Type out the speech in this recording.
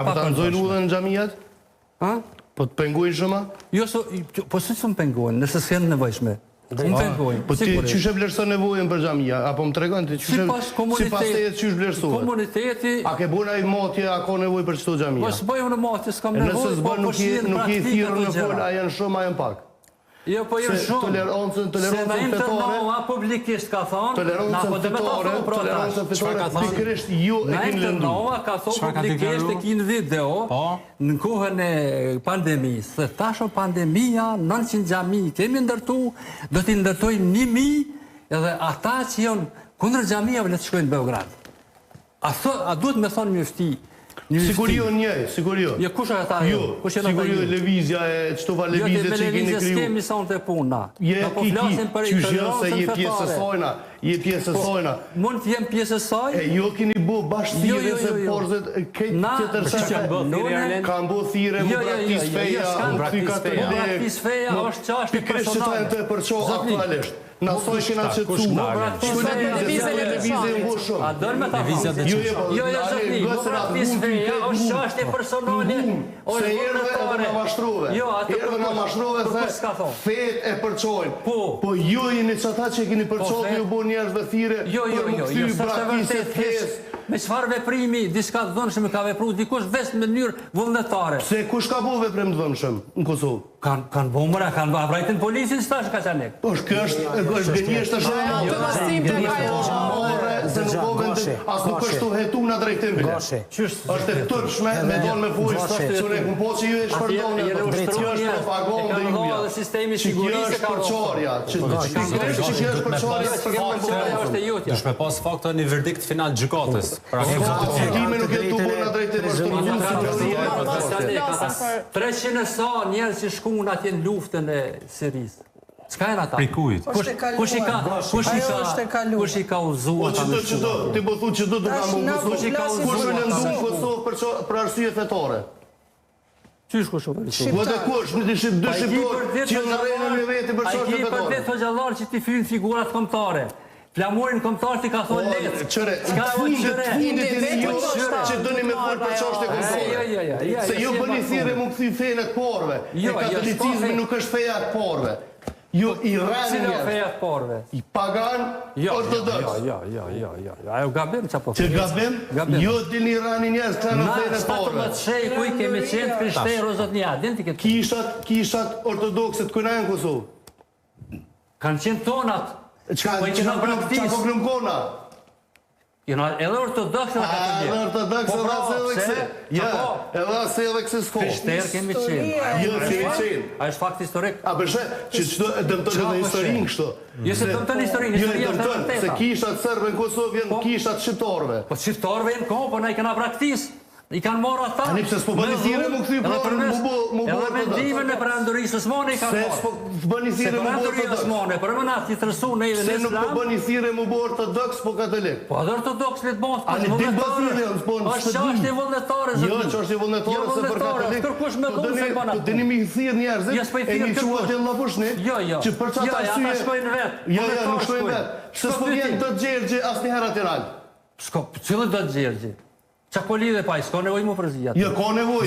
Po ta nxojnë udhën në xhamijat? Po të pengojnë shumë? Jo, po si më pengojnë, nëse s'janë nevojshme. Më pengojnë. Po ti çish e vlerëson nevojën për xhamia, apo më tregon ti çish sipas teje çish vlerësohet? Komuniteti. A ke bën ai motje, a ka nevojë për çdo xhamia? Po s'bëjmë në motje, s'kam nevojë. Nëse s'bën nuk i thirrën në fol, a janë shumë, a janë pak? Jo, po janë shumë. Tolerancën fetare. Na publikisht ka thonë, na po tolerancën fetare, pikërisht ju e keni lënduar. Nova ka thonë publikisht e keni video në kohën e pandemisë. Se tash pandemia, 900 xhami kemi ndërtu, do t'i ndërtojmë 1000, edhe ata që janë kundër xhamive le të shkojnë në Beograd. A duhet me thonë mjafti? Siguri jo njëj, siguri jo. Jo, kush është ata? Jo, siguri jo lëvizja e çtova lëvizje që i keni kriju. Jo, kemi sonë të puna. Je po flasim për se je pjesë e sojna, je pjesë e sojna. Mund të jem pjesë e soj? Jo keni bu bashkëthirrje se porzet tjetër sa kanë bu thirrje më praktis feja, praktis feja është çështje personale. Pikërisht të përço aktualisht. Na sojshin atë që lëvizje u shumë. A dërme ta jo, zotni, praktis feja është çështje personale. Se erdhe na mashtrove. Erdhe na mashtrove se fet e përçojnë. Po ju jeni çata që keni përçuar ju bën njerëzve thirrje. Jo, praktisë fesë. Me çfarë veprimi, diçka të dhënshme ka vepruar dikush vetëm në mënyrë vullnetare. Se kush ka bëu veprim të dhënshëm në Kosovë? Kanë bomra, kanë vrajtën policin stash Kaçanek. Po kjo është gënjeshtër shumë. Se nuk po vendi, as nuk është tu hetuna drejtim bile. Është e tërshme me don me fujë stacione ku po që ju e shpërndoni. Kjo është propagandë juja. Sistemi sigurisë ka përçarja. Që është përçarja është e jutja. Dush me pas fakta një verdikt final gjykatës. Ekzekutimi nuk e tu bën drejtim për 300 sa njerëz që shkuan atje në luftën e Sirisë. Çka janë ata? Prikujt. Kush i ka uzuar ata? Ti po thuaj që do të kam kush më lënduan Kosovë për arsye fetare. Qysh kush u vëri? Po të kush, më dishim dy shqiptarë që në rrenën e vetë për çfarë fetare. Ai për vetë xhallar që ti fyn figurat kombëtare. Flamurin kombëtar ti ka thonë letë. Çore, fundit që dëni me fol për çështje kombëtare. Se ju bëni thirrje mu kthy fenë të porëve. Katolicizmi nuk është feja e porëve. Ju i rani njerëz. Feja të porëve. I pagan ortodoks. Jo. Ajo gabim çapo. Që gabim? Jo dini rani njerëz këta në fenë e porëve. Na shej ku i kemi qenë krishterë zotnia, denti këtë. Kishat ortodokse të kujna në Kosovë. Kanë qenë tonat. Çka po glumkona? Jena edhe ortodoksë edhe ortodoksë. Ja, edhe edhe kësë s'ko. Krishterë kemi qenë. Jo, kemi qenë. A është fakt historik? A përshë, që qdo e dëmëtën edhe historinë kështu. Jo se dëmëtën historinë, historia është të vërteta. Se kishat sërbë në Kosovë janë kishat shqiptarve. Po shqiptarve janë kohë, po na i kena praktisë. I kanë marrë ata. Ani pse s'po bëni thirrje mu kthy edhe mendimin e perandorisë Osmane i kanë marrë. Se s'po bëni thirrje mu perandorisë Osmane, për më natë i tërsu në edhe në Islam. Se nuk po bëni thirrje mu ortodoks po katolik. Po edhe ortodoks le të bëhen. Ani ti bëni po është çështje vullnetare zot. Jo, çështje vullnetare se për katolik. Kërkush me dhun se bën atë. Po dini mi thirr njerëzit. E një quat ella pushnik. Që për çfarë arsye? Ata shkojnë vet. Jo, nuk shkojnë vet. Se s'po vjen dot Xherxhi asnjëherë aty ral. S'ka, cili dot Xherxhi? Qa ko lidhe pa i, s'ka nevoj mu përzijat. Jo, ka nevoj.